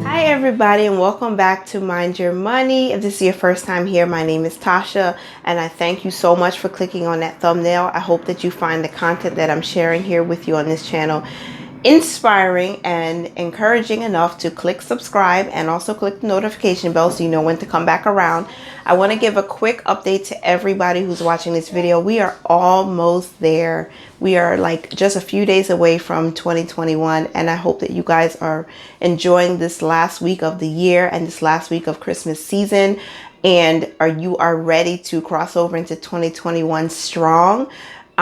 Hi everybody, and welcome back to Mind Your Money. If this is your first time here, my name is Tasha, and I thank you so much for clicking on that thumbnail. I hope that you find the content that I'm sharing here with you on this channel inspiring and encouraging enough to click subscribe and also click the notification bell so you know when to come back around. I want to give a quick update to everybody who's watching this video. We are almost there. We are like just a few days away from 2021, and I hope that you guys are enjoying this last week of the year and this last week of Christmas season, and you are ready to cross over into 2021 strong.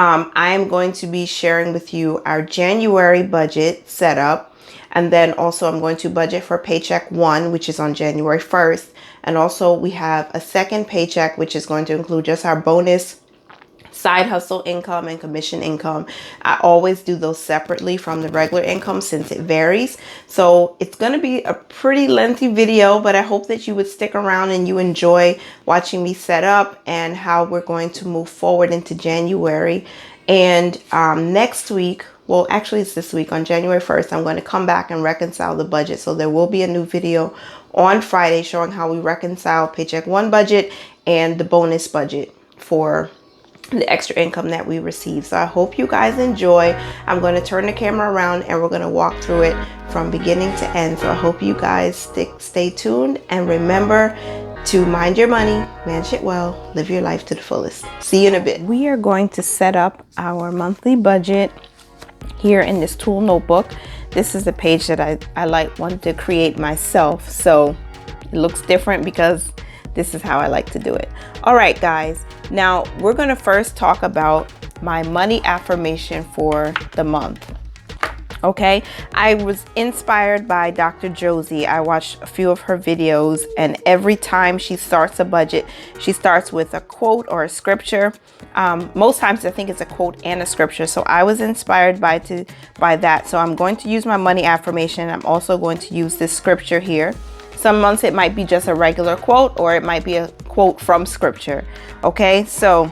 I am going to be sharing with you our January budget setup, and then also I'm going to budget for paycheck 1, which is on January 1st, and also we have a second paycheck, which is going to include just our bonus side hustle income and commission income. I always do those separately from the regular income since it varies. So it's going to be a pretty lengthy video, but I hope that you would stick around and you enjoy watching me set up and how we're going to move forward into January. And next week, well, actually it's this week on January 1st, I'm going to come back and reconcile the budget. So there will be a new video on Friday showing how we reconcile paycheck 1 budget and the bonus budget for the extra income that we receive. So I hope you guys enjoy. I'm going to turn the camera around and we're going to walk through it from beginning to end. So I hope you guys stay tuned, and remember to mind your money, manage it well, live your life to the fullest. See you in a bit. We are going to set up our monthly budget here in this tool notebook. This is the page that I wanted to create myself. So it looks different because this is how I like to do it. All right, guys. Now we're going to first talk about my money affirmation for the month. Okay, I was inspired by Dr. Josie. I watched a few of her videos, and every time she starts a budget, she starts with a quote or a scripture. Most times I think it's a quote and a scripture. So I was inspired by that. So I'm going to use my money affirmation. I'm also going to use this scripture here. Some months it might be just a regular quote, or it might be a quote from scripture. Okay, so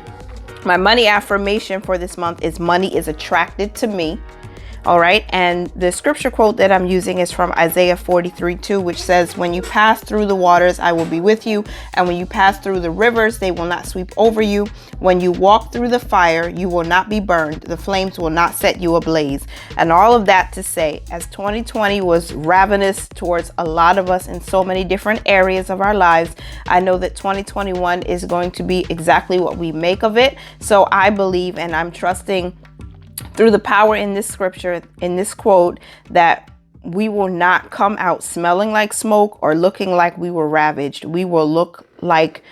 my money affirmation for this month is money is attracted to me. All right, and the scripture quote that I'm using is from Isaiah 43:2, which says, "When you pass through the waters, I will be with you. And when you pass through the rivers, they will not sweep over you. When you walk through the fire, you will not be burned. The flames will not set you ablaze." And all of that to say, as 2020 was ravenous towards a lot of us in so many different areas of our lives, I know that 2021 is going to be exactly what we make of it. So I believe, and I'm trusting through the power in this scripture, in this quote, that we will not come out smelling like smoke or looking like we were ravaged. We will look like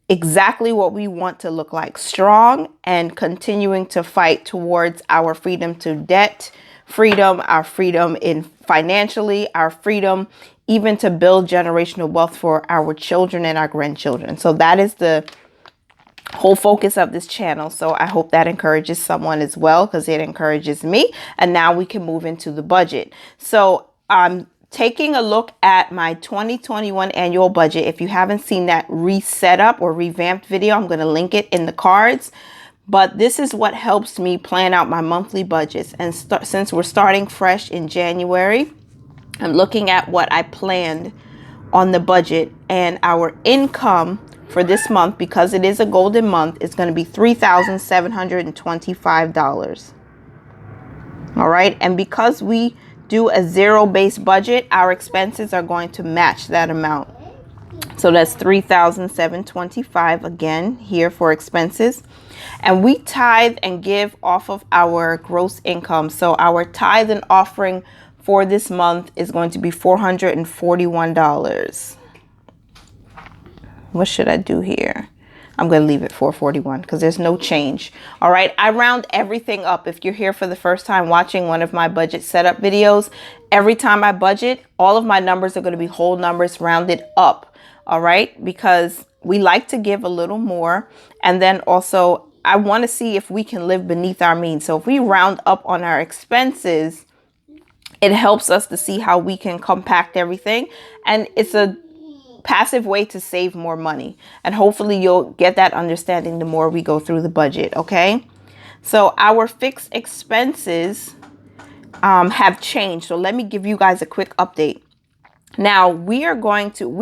exactly what we want to look like, strong and continuing to fight towards our freedom to debt freedom, our freedom in financially, our freedom even to build generational wealth for our children and our grandchildren. So that is the whole focus of this channel. So I hope that encourages someone as well, because it encourages me. And now we can move into the budget. So I'm taking a look at my 2021 annual budget. If you haven't seen that reset up or revamped video, I'm going to link it in the cards. But this is what helps me plan out my monthly budgets. And since we're starting fresh in January, I'm looking at what I planned on the budget, and our income for this month, because it is a golden month, is going to be $3,725. All right. And because we do a zero-based budget, our expenses are going to match that amount. So that's $3,725 again here for expenses. And we tithe and give off of our gross income. So our tithe and offering for this month is going to be $441. What should I do here? I'm going to leave it $441 because there's no change. All right. I round everything up. If you're here for the first time watching one of my budget setup videos, every time I budget, all of my numbers are going to be whole numbers rounded up. All right. Because we like to give a little more. And then also I want to see if we can live beneath our means. So if we round up on our expenses, it helps us to see how we can compact everything. And it's a passive way to save more money. And hopefully you'll get that understanding the more we go through the budget. Okay. So our fixed expenses have changed. So let me give you guys a quick update. Now we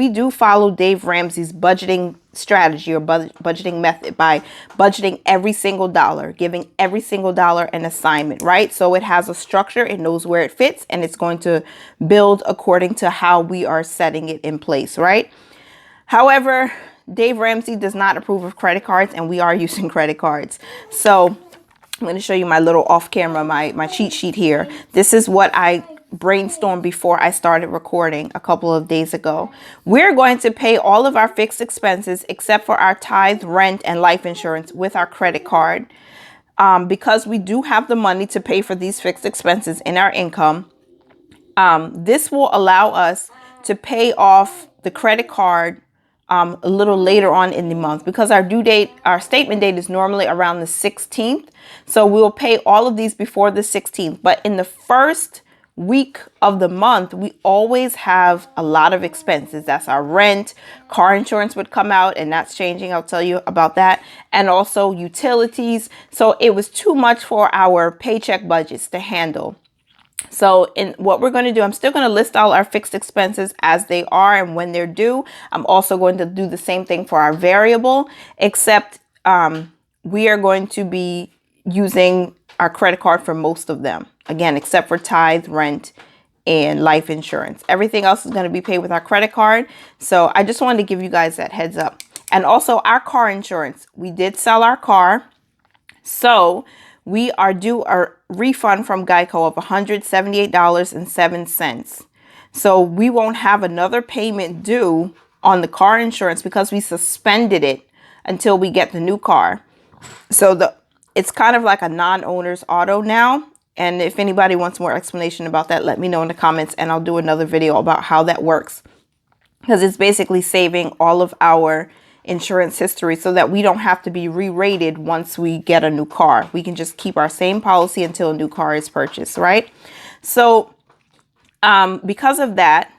do follow Dave Ramsey's budgeting strategy or budgeting method by budgeting every single dollar, giving every single dollar an assignment, right? So it has a structure, it knows where it fits, and it's going to build according to how we are setting it in place, right? However, Dave Ramsey does not approve of credit cards, and we are using credit cards. So I'm going to show you my little off camera, my cheat sheet here. This is what I brainstormed before I started recording a couple of days ago. We're going to pay all of our fixed expenses except for our tithe, rent, and life insurance with our credit card. Because we do have the money to pay for these fixed expenses in our income, this will allow us to pay off the credit card a little later on in the month, because our statement date is normally around the 16th. So we'll pay all of these before the 16th. But in the first week of the month, we always have a lot of expenses. That's our rent, car insurance would come out, and that's changing. I'll tell you about that. And also utilities. So it was too much for our paycheck budgets to handle. So in what we're going to do, I'm still going to list all our fixed expenses as they are and when they're due. I'm also going to do the same thing for our variable, except we are going to be using our credit card for most of them. Again, except for tithe, rent, and life insurance. Everything else is going to be paid with our credit card. So I just wanted to give you guys that heads up. And also our car insurance. We did sell our car. So we are due a refund from Geico of $178.07. So we won't have another payment due on the car insurance because we suspended it until we get the new car. So it's kind of like a non-owner's auto now. And if anybody wants more explanation about that, let me know in the comments and I'll do another video about how that works. Because it's basically saving all of our insurance history so that we don't have to be re-rated once we get a new car. We can just keep our same policy until a new car is purchased, right? So because of that,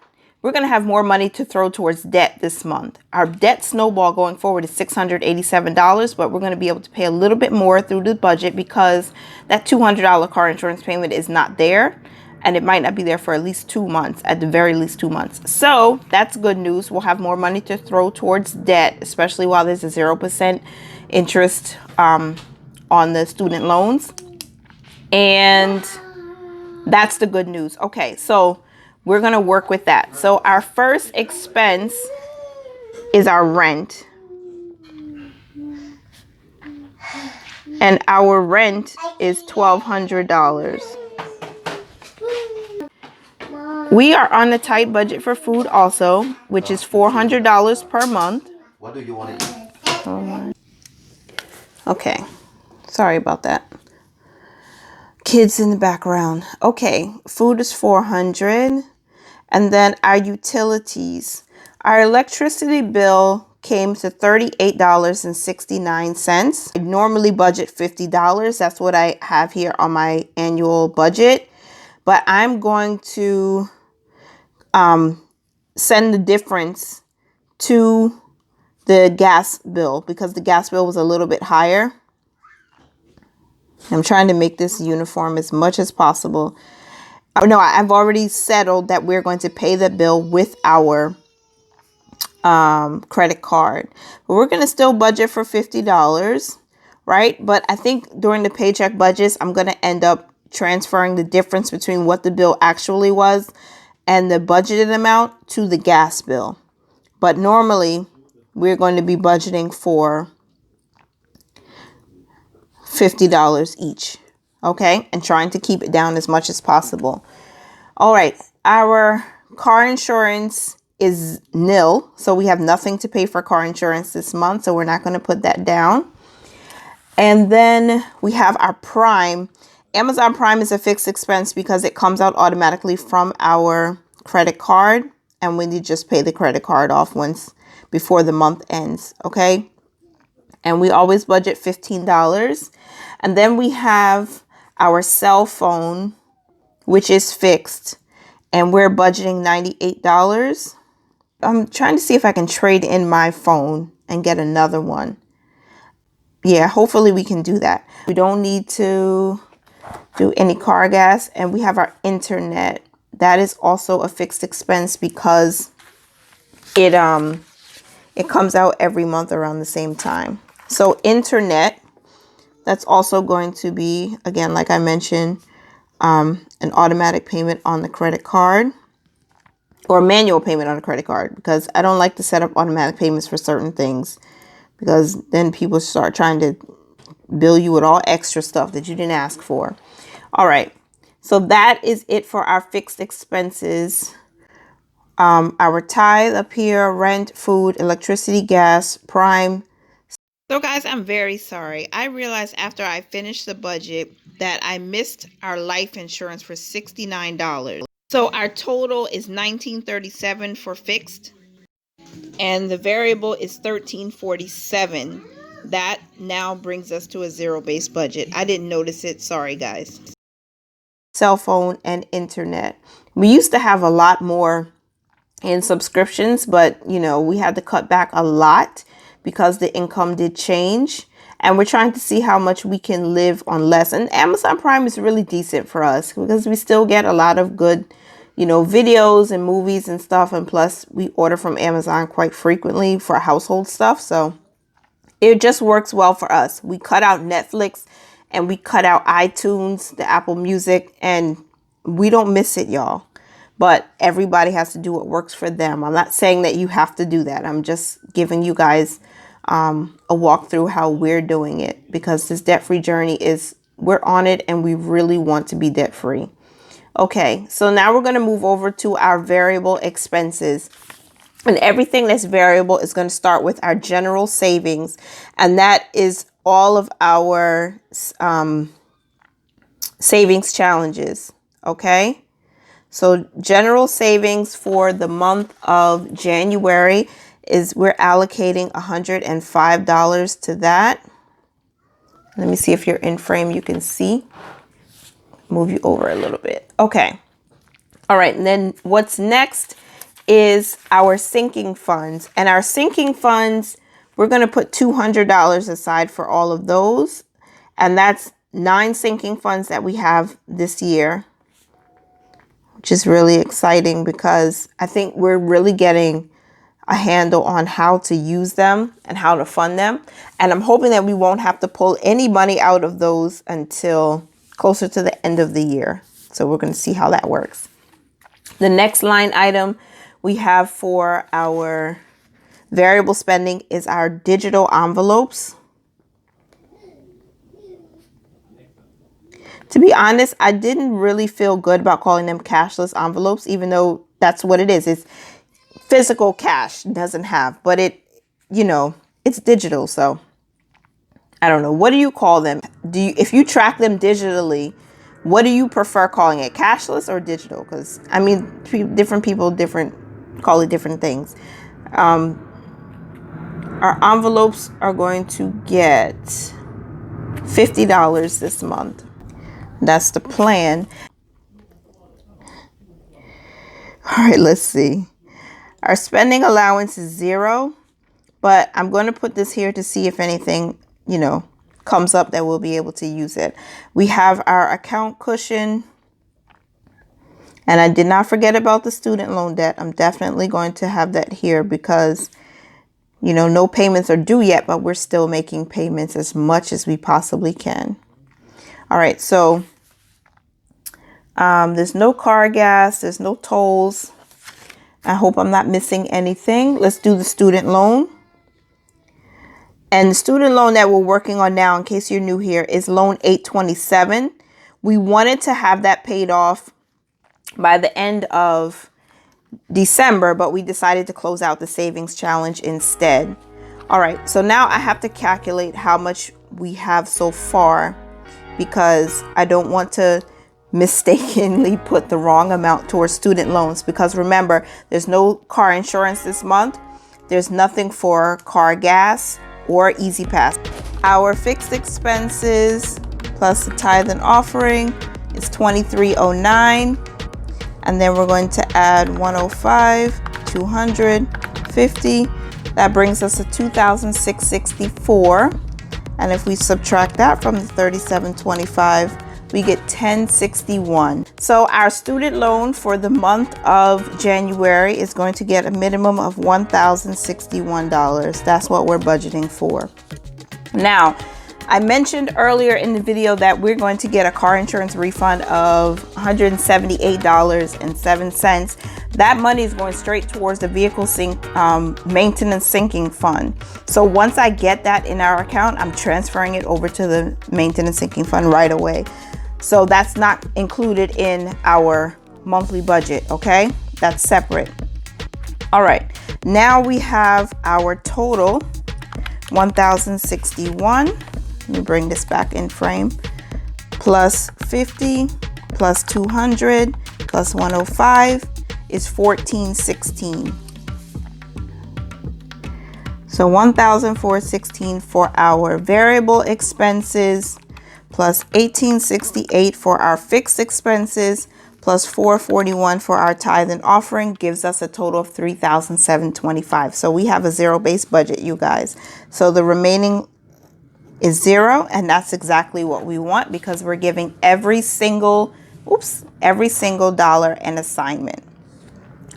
we're going to have more money to throw towards debt this month. Our debt snowball going forward is $687, but we're going to be able to pay a little bit more through the budget because that $200 car insurance payment is not there. And it might not be there for at least 2 months, at the very least 2 months. So that's good news. We'll have more money to throw towards debt, especially while there's a 0% interest on the student loans. And that's the good news. Okay, so we're going to work with that. So our first expense is our rent. And our rent is $1,200. We are on a tight budget for food also, which is $400 per month. What do you want to eat? Okay, sorry about that. Kids in the background. Okay, food is $400. And then our utilities. Our electricity bill came to $38.69. I normally budget $50. That's what I have here on my annual budget. But I'm going to send the difference to the gas bill because the gas bill was a little bit higher. I'm trying to make this uniform as much as possible. Oh, no, I've already settled that we're going to pay the bill with our credit card. But we're going to still budget for $50, right? But I think during the paycheck budgets, I'm going to end up transferring the difference between what the bill actually was and the budgeted amount to the gas bill. But normally, we're going to be budgeting for $50 each. Okay, and trying to keep it down as much as possible. All right, our car insurance is nil, so we have nothing to pay for car insurance this month, so we're not going to put that down. And then we have our Prime. Amazon Prime is a fixed expense because it comes out automatically from our credit card, and we just pay the credit card off once before the month ends, okay? And we always budget $15. And then we have our cell phone, which is fixed, and we're budgeting $98. I'm trying to see if I can trade in my phone and get another one. yeah, hopefully we can do that. We don't need to do any car gas, and we have our internet. That is also a fixed expense because it comes out every month around the same time. So internet, that's also going to be, again, like I mentioned, an automatic payment on the credit card, or manual payment on a credit card, because I don't like to set up automatic payments for certain things, because then people start trying to bill you with all extra stuff that you didn't ask for. All right. So that is it for our fixed expenses. Our tithe up here, rent, food, electricity, gas, prime. So guys, I'm very sorry. I realized after I finished the budget that I missed our life insurance for $69. So our total is $19.37 for fixed, and the variable is $13.47. That now brings us to a zero-based budget. I didn't notice it. Sorry, guys. Cell phone and internet. We used to have a lot more in subscriptions, but you know, we had to cut back a lot because the income did change, and we're trying to see how much we can live on less. And Amazon Prime is really decent for us because we still get a lot of good, you know, videos and movies and stuff, and plus we order from Amazon quite frequently for household stuff, so it just works well for us. We cut out Netflix and we cut out iTunes, the Apple Music, and we don't miss it, y'all. But everybody has to do what works for them. I'm not saying that you have to do that. I'm just giving you guys a walk through how we're doing it, because this debt-free journey we're on it and we really want to be debt-free. Okay, so now we're going to move over to our variable expenses. And everything that's variable is going to start with our general savings. And that is all of our savings challenges. Okay. So general savings for the month of January is we're allocating $105 to that. Let me see if you're in frame. You can see. Move you over a little bit. Okay. All right. And then what's next is our sinking funds. And our sinking funds, we're going to put $200 aside for all of those. And that's 9 sinking funds that we have this year, which is really exciting because I think we're really getting a handle on how to use them and how to fund them. And I'm hoping that we won't have to pull any money out of those until closer to the end of the year. So we're going to see how that works. The next line item we have for our variable spending is our digital envelopes. To be honest, I didn't really feel good about calling them cashless envelopes, even though that's what it is. It's physical cash doesn't have, but it, you know, it's digital. So I don't know. What do you call them? If you track them digitally, what do you prefer calling it, cashless or digital? Because I mean, different people call it different things. Our envelopes are going to get $50 this month. That's the plan. All right, let's see. Our spending allowance is 0, but I'm going to put this here to see if anything, you know, comes up that we'll be able to use it. We have our account cushion. And I did not forget about the student loan debt. I'm definitely going to have that here because, you know, no payments are due yet, but we're still making payments as much as we possibly can. All right, so there's no car gas, there's no tolls. I hope I'm not missing anything. Let's do the student loan. And the student loan that we're working on now, in case you're new here, is loan 827. We wanted to have that paid off by the end of December, but we decided to close out the savings challenge instead. All right, so now I have to calculate how much we have so far because I don't want to mistakenly put the wrong amount towards student loans, because remember, there's no car insurance this month. There's nothing for car gas or Easy Pass. Our fixed expenses plus the tithe and offering is $2309. And then we're going to add 105, 250. That brings us to $2,664. And if we subtract that from the $37.25, we get $10.61. So our student loan for the month of January is going to get a minimum of $1,061. That's what we're budgeting for. Now, I mentioned earlier in the video that we're going to get a car insurance refund of $178.07. That money is going straight towards the vehicle maintenance sinking fund. So once I get that in our account, I'm transferring it over to the maintenance sinking fund right away. So that's not included in our monthly budget, okay? That's separate. All right, now we have our total, $1,061. Let me bring this back in frame. Plus 50, plus 200, plus 105 is $1,416. So $1,416 for our variable expenses, plus $1,868 for our fixed expenses, plus $441 for our tithe and offering gives us a total of $3,725. So we have a zero-based budget, you guys. So the remaining is zero, and that's exactly what we want because we're giving every single dollar an assignment.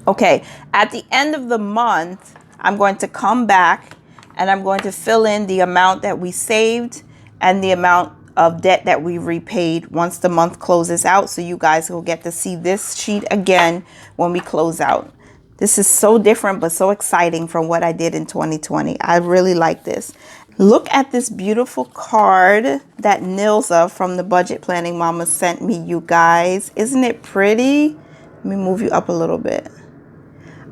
Okay, at the end of the month, I'm going to come back and I'm going to fill in the amount that we saved and the amount of debt that we repaid once the month closes out. So you guys will get to see this sheet again when we close out. This is so different, but so exciting from what I did in 2020. I really like this. Look at this beautiful card that Nilza from the Budget Planning Mama sent me, you guys. Isn't it pretty? Let me move you up a little bit.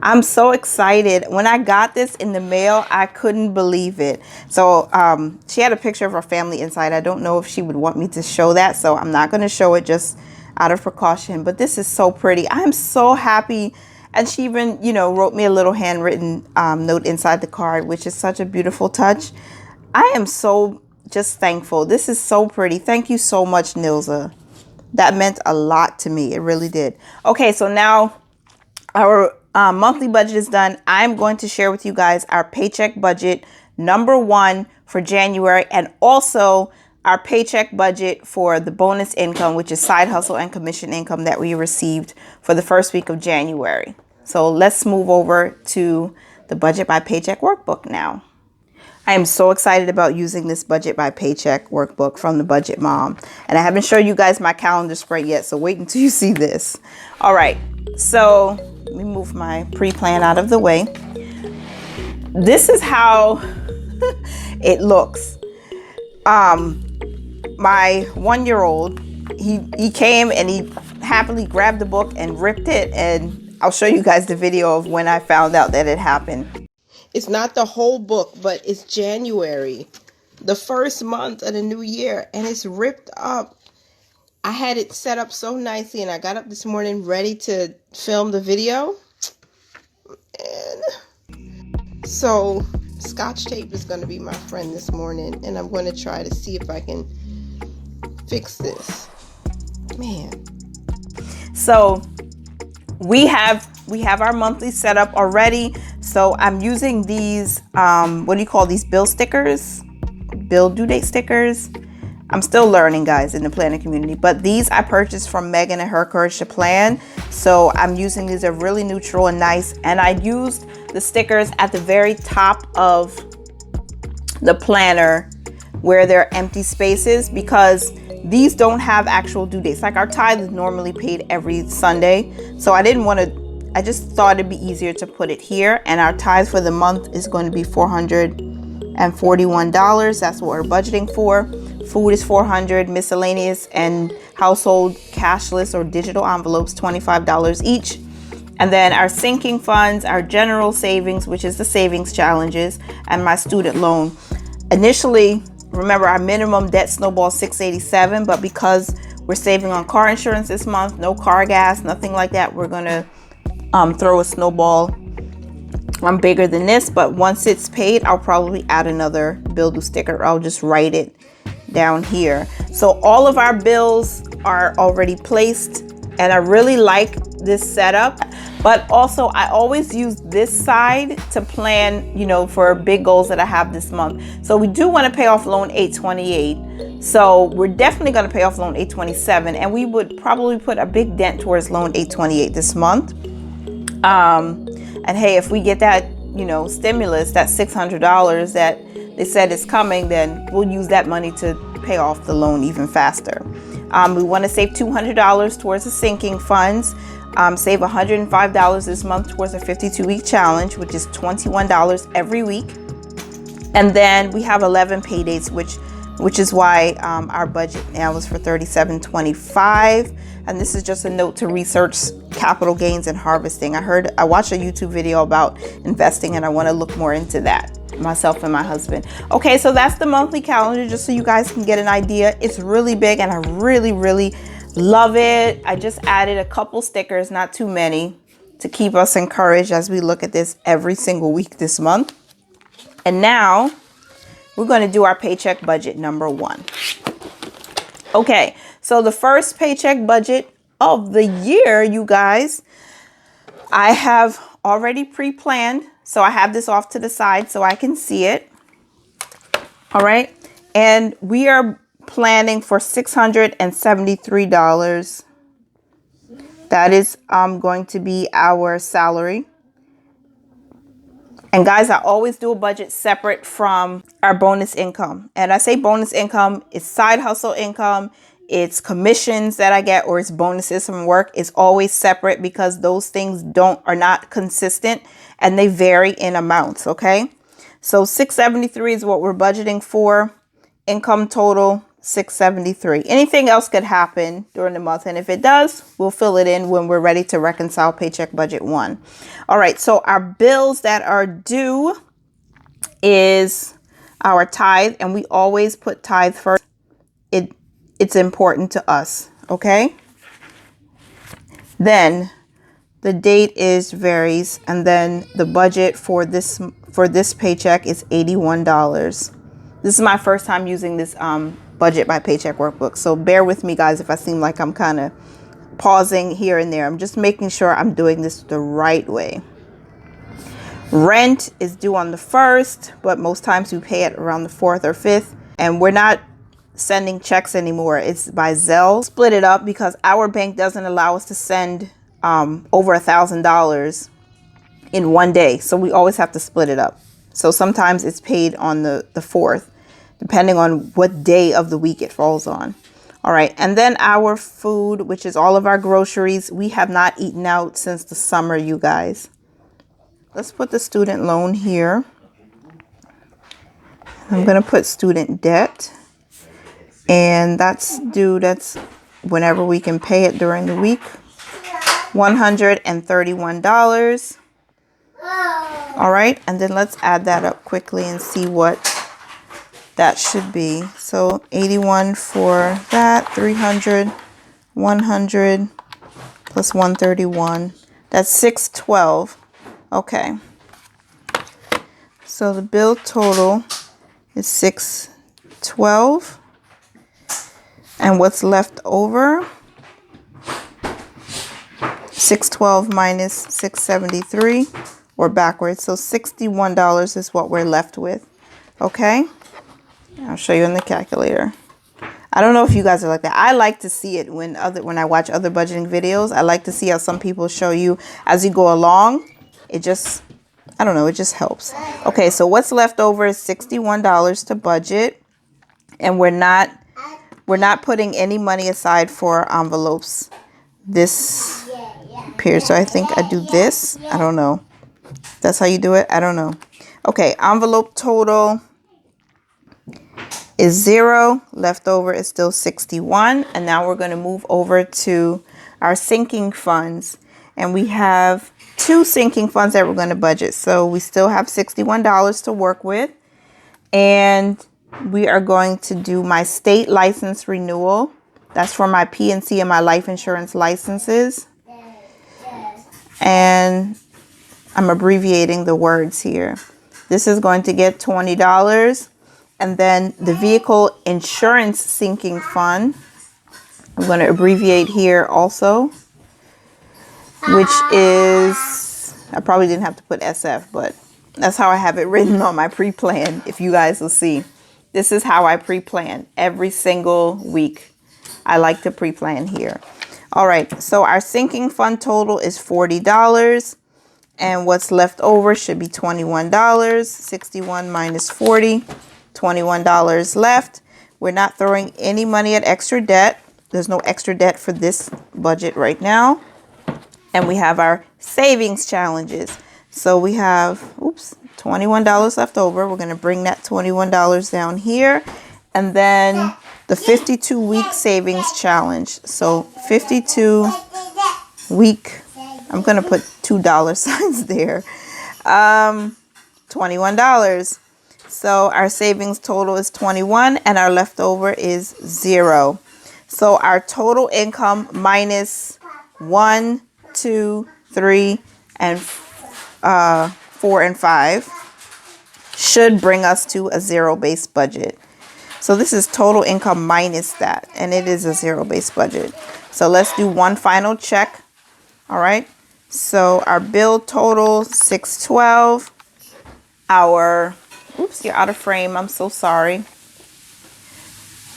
I'm so excited. When I got this in the mail, I couldn't believe it. So she had a picture of her family inside. I don't know if she would want me to show that, so I'm not going to show it just out of precaution. But this is so pretty. I'm so happy. And she even, wrote me a little handwritten note inside the card, which is such a beautiful touch. I am so just thankful. This is so pretty. Thank you so much, Nilza. That meant a lot to me. It really did. Okay, so now our monthly budget is done. I'm going to share with you guys our paycheck budget #1 for January, and also our paycheck budget for the bonus income, which is side hustle and commission income that we received for the first week of January. So let's move over to the budget by paycheck workbook now. I am so excited about using this budget by paycheck workbook from the Budget Mom. And I haven't shown you guys my calendar spread yet, so wait until you see this. All right, so let me move my pre-plan out of the way. This is how it looks. My 1-year-old, he came and he happily grabbed the book and ripped it, and I'll show you guys the video of when I found out that it happened. It's not the whole book, but it's January, the first month of the new year, and it's ripped up. I had it set up so nicely, and I got up this morning ready to film the video. And so Scotch tape is going to be my friend this morning, and I'm going to try to see if I can fix this. Man. So we have our monthly setup already. So I'm using these, bill stickers, bill due date stickers. I'm still learning, guys, in the planning community, but these I purchased from Megan and Her Courage to Plan. So I'm using these. Are really neutral and nice. And I used the stickers at the very top of the planner where there are empty spaces, because these don't have actual due dates. Like our tithe is normally paid every Sunday. So I just thought it'd be easier to put it here. And our tithe for the month is going to be $441. That's what we're budgeting for. Food is $400, miscellaneous and household cashless or digital envelopes, $25 each. And then our sinking funds, our general savings, which is the savings challenges, and my student loan. Initially, remember, our minimum debt snowball $687, but because we're saving on car insurance this month, no car gas, nothing like that, we're gonna throw a snowball bigger than this. But once it's paid, I'll probably add another bill due sticker. I'll just write it down here. So all of our bills are already placed, and I really like this setup, but also I always use this side to plan, you know, for big goals that I have this month. So we do want to pay off loan 828. So we're definitely going to pay off loan 827, and we would probably put a big dent towards loan 828 this month. And hey, if we get that, you know, stimulus, that $600 that they said is coming, then we'll use that money to pay off the loan even faster. We want to save $200 towards the sinking funds. Save $105 this month towards a 52-week challenge, which is $21 every week. And then we have 11 pay dates, which is why our budget now is for $37.25. And this is just a note to research capital gains and harvesting. I watched a YouTube video about investing, and I want to look more into that, myself and my husband. Okay, so that's the monthly calendar, just so you guys can get an idea. It's really big, and I really, really love it. I just added a couple stickers, not too many, to keep us encouraged as we look at this every single week this month. And now we're going to do our paycheck budget number 1. Okay, so the first paycheck budget of the year, you guys, I have already pre-planned. So I have this off to the side so I can see it. All right. And we are planning for $673. That is going to be our salary. And guys, I always do a budget separate from our bonus income. And I say bonus income is side hustle income. It's commissions that I get, or it's bonuses from work. It's always separate because those things are not consistent and they vary in amounts. Okay. So 673 is what we're budgeting for. Income total 673. Anything else could happen during the month, and if it does, we'll fill it in when we're ready to reconcile paycheck budget 1. All right, so our bills that are due is our tithe, and we always put tithe first. It's important to us, okay? Then the date varies, and then the budget for this paycheck is $81. This is my first time using this budget by paycheck workbook. So bear with me, guys, if I seem like I'm kind of pausing here and there. I'm just making sure I'm doing this the right way. Rent is due on the 1st, but most times we pay it around the 4th or 5th. And we're not sending checks anymore. It's by Zelle. Split it up because our bank doesn't allow us to send over $1,000 in one day. So we always have to split it up. So sometimes it's paid on the 4th, depending on what day of the week it falls on. All right. And then our food, which is all of our groceries. We have not eaten out since the summer, you guys. Let's put the student loan here. I'm going to put student debt. And that's due. That's whenever we can pay it during the week. $131. All right. And then let's add that up quickly and see what that should be. So 81 for that, 300, 100 plus 131. That's 612. Okay. So the bill total is 612. And what's left over? 612 minus 673, or backwards. So $61 is what we're left with. Okay. I'll show you in the calculator. I don't know if you guys are like that. I like to see it when I watch other budgeting videos. I like to see how some people show you as you go along. It just, I don't know, it just helps. Okay, so what's left over is $61 to budget. And we're not putting any money aside for envelopes this period. So I think I do this. I don't know. That's how you do it. I don't know. Okay, envelope total is 0. Leftover is still 61. And now we're going to move over to our sinking funds. And we have 2 sinking funds that we're going to budget. So we still have $61 to work with. And we are going to do my state license renewal. That's for my PNC and my life insurance licenses. And I'm abbreviating the words here. This is going to get $20. And then the vehicle insurance sinking fund, I'm going to abbreviate here also. which is, I probably didn't have to put SF, but that's how I have it written on my pre-plan, if you guys will see. This is how I pre-plan every single week. I like to pre-plan here. All right, so our sinking fund total is $40, and what's left over should be $21. 61 minus 40, $21 left. We're not throwing any money at extra debt. There's no extra debt for this budget right now. And we have our savings challenges. So we have, $21 left over. We're going to bring that $21 down here. And then the 52-week savings challenge. So 52 week, I'm going to put $2 signs there. $21. So our savings total is 21 and our leftover is 0. So our total income minus 1, 2, 3, and 4 and 5 should bring us to a zero-based budget. So this is total income minus that, and it is a zero-based budget. So let's do one final check. All right. So our bill total, $612. Our, you're out of frame. I'm so sorry.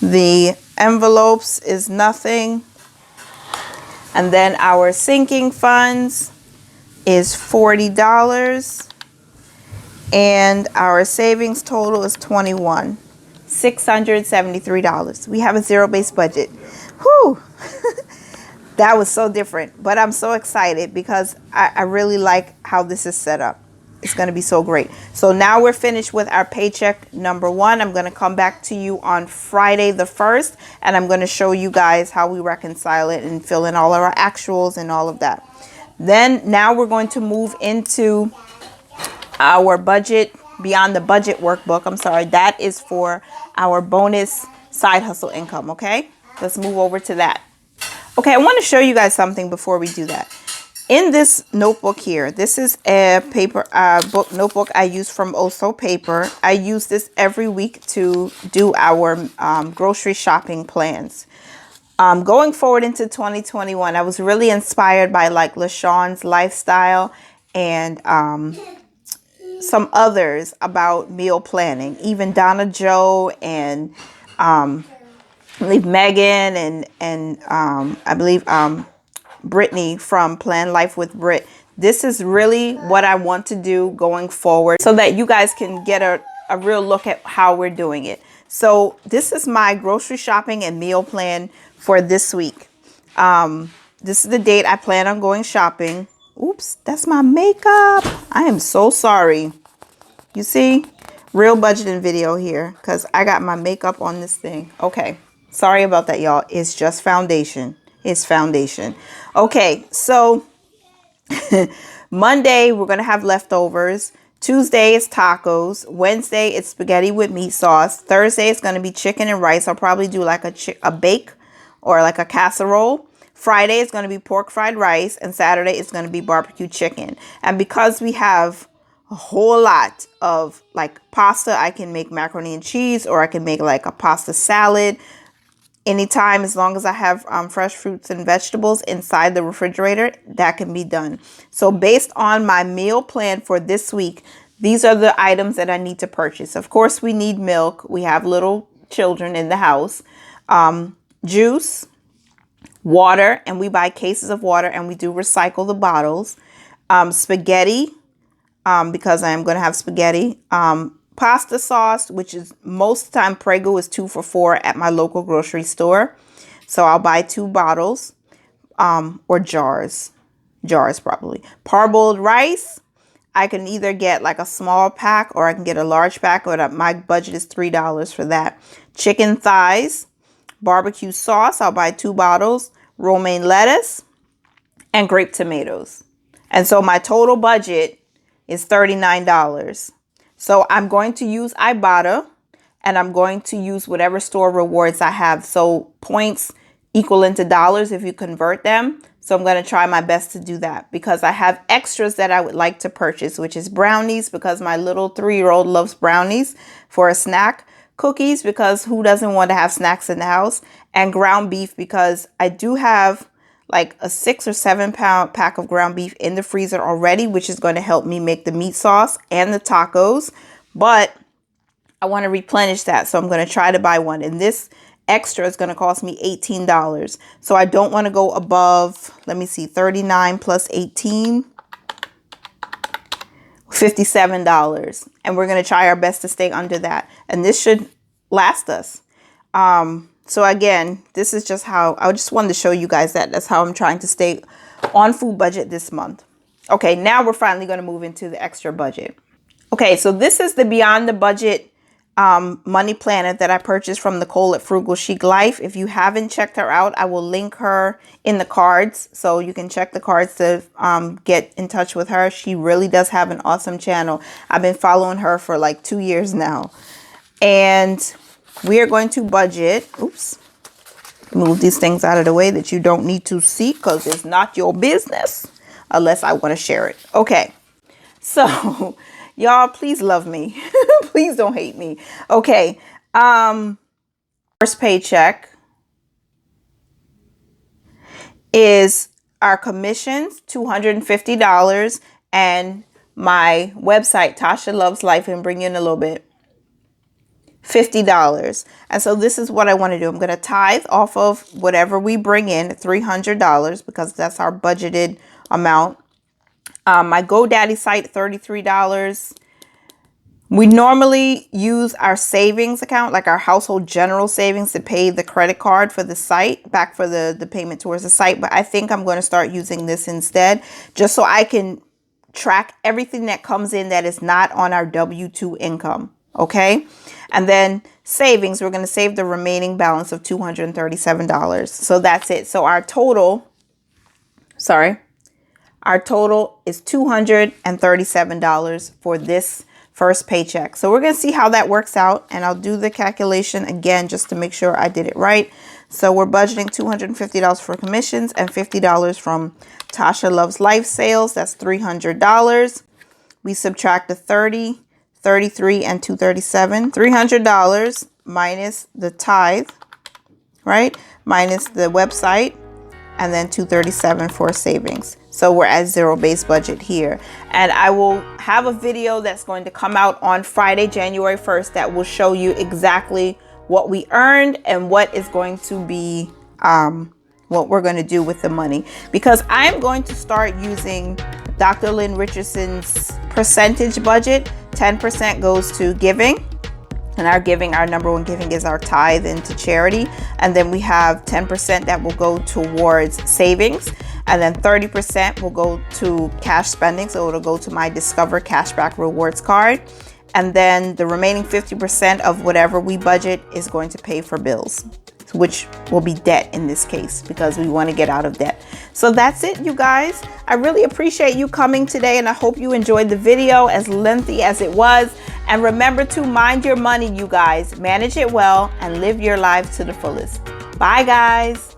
The envelopes is nothing. And then our sinking funds is $40. And our savings total is $21. $673. We have a zero-based budget. Whew. That was so different, but I'm so excited because I really like how this is set up. It's going to be so great. So now we're finished with our paycheck number 1. I'm going to come back to you on Friday the 1st, and I'm going to show you guys how we reconcile it and fill in all of our actuals and all of that. Then now we're going to move into our budget, beyond the budget workbook. I'm sorry, that is for our bonus side hustle income. Okay, let's move over to that. Okay, I want to show you guys something before we do that. In this notebook here, this is a paper notebook I use from Oso Paper. I use this every week to do our grocery shopping plans. Going forward into 2021, I was really inspired by like LaShawn's lifestyle and some others about meal planning. Even Donna Joe and I believe Megan and I believe Brittany from Plan Life with Brit. This is really what I want to do going forward so that you guys can get a real look at how we're doing it. So this is my grocery shopping and meal plan for this week. This is the date I plan on going shopping. Oops, that's my makeup. I am so sorry. You see, real budgeting video here because I got my makeup on this thing. Okay, sorry about that, y'all. It's just foundation. It's foundation. Okay, so Monday we're gonna have leftovers. Tuesday is tacos. Wednesday it's spaghetti with meat sauce. Thursday it's gonna be chicken and rice. I'll probably do like a bake or like a casserole. Friday is gonna be pork fried rice, and Saturday is gonna be barbecue chicken. And because we have a whole lot of like pasta, I can make macaroni and cheese, or I can make like a pasta salad. Anytime, as long as I have fresh fruits and vegetables inside the refrigerator, that can be done. So based on my meal plan for this week, these are the items that I need to purchase. Of course, we need milk. We have little children in the house. Juice, water, and we buy cases of water and we do recycle the bottles. Spaghetti, because I am going to have spaghetti. Pasta sauce, which is most of the time Prego is 2 for $4 at my local grocery store. So I'll buy 2 bottles or jars probably. Parboiled rice, I can either get like a small pack or I can get a large pack, but my budget is $3 for that. Chicken thighs, barbecue sauce, I'll buy 2 bottles, romaine lettuce, and grape tomatoes. And so my total budget is $39. So I'm going to use Ibotta, and I'm going to use whatever store rewards I have. So points equal into dollars if you convert them. So I'm going to try my best to do that because I have extras that I would like to purchase, which is brownies because my little 3-year-old loves brownies for a snack. Cookies because who doesn't want to have snacks in the house, and ground beef because I do have like a 6 or 7 pound pack of ground beef in the freezer already, which is going to help me make the meat sauce and the tacos. But I want to replenish that, so I'm going to try to buy one. And this extra is going to cost me $18. So I don't want to go above, let me see, 39 plus 18, $57. And we're going to try our best to stay under that. And this should last us. So again, this is just how, I just wanted to show you guys that. That's how I'm trying to stay on food budget this month. Okay, now we're finally going to move into the extra budget. Okay, so this is the Beyond the Budget money planner that I purchased from Nicole at Frugal Chic Life. If you haven't checked her out, I will link her in the cards, so you can check the cards to get in touch with her. She really does have an awesome channel. I've been following her for like 2 years now. And we are going to budget. Oops. Move these things out of the way that you don't need to see, because it's not your business unless I want to share it. Okay. So y'all, please love me. Please don't hate me. Okay. First paycheck is our commissions, $250, and my website, Tasha Loves Life, and bring you in a little bit, $50. And so this is what I want to do. I'm going to tithe off of whatever we bring in, $300, because that's our budgeted amount. My GoDaddy site, $33. We normally use our savings account, like our household general savings, to pay the credit card for the site, back for the payment towards the site. But I think I'm going to start using this instead, just so I can track everything that comes in that is not on our W-2 income. Okay. And then savings, we're going to save the remaining balance of $237. So that's it. So our total is $237 for this first paycheck. So we're going to see how that works out, and I'll do the calculation again just to make sure I did it right. So we're budgeting $250 for commissions and $50 from Tasha Loves Life sales. That's $300. We subtract the 30, 33, and 237. $300 minus the tithe, right? Minus the website, and then 237 for savings. So we're at zero base budget here. And I will have a video that's going to come out on Friday, January 1st, that will show you exactly what we earned and what is going to be, what we're going to do with the money. Because I'm going to start using Dr. Lynn Richardson's percentage budget. 10% goes to giving. And our number one giving is our tithe into charity. And then we have 10% that will go towards savings. And then 30% will go to cash spending. So it'll go to my Discover Cashback Rewards card. And then the remaining 50% of whatever we budget is going to pay for bills, which will be debt in this case, because we want to get out of debt. So that's it, you guys. I really appreciate you coming today, and I hope you enjoyed the video, as lengthy as it was. And remember to mind your money, you guys. Manage it well and live your life to the fullest. Bye, guys.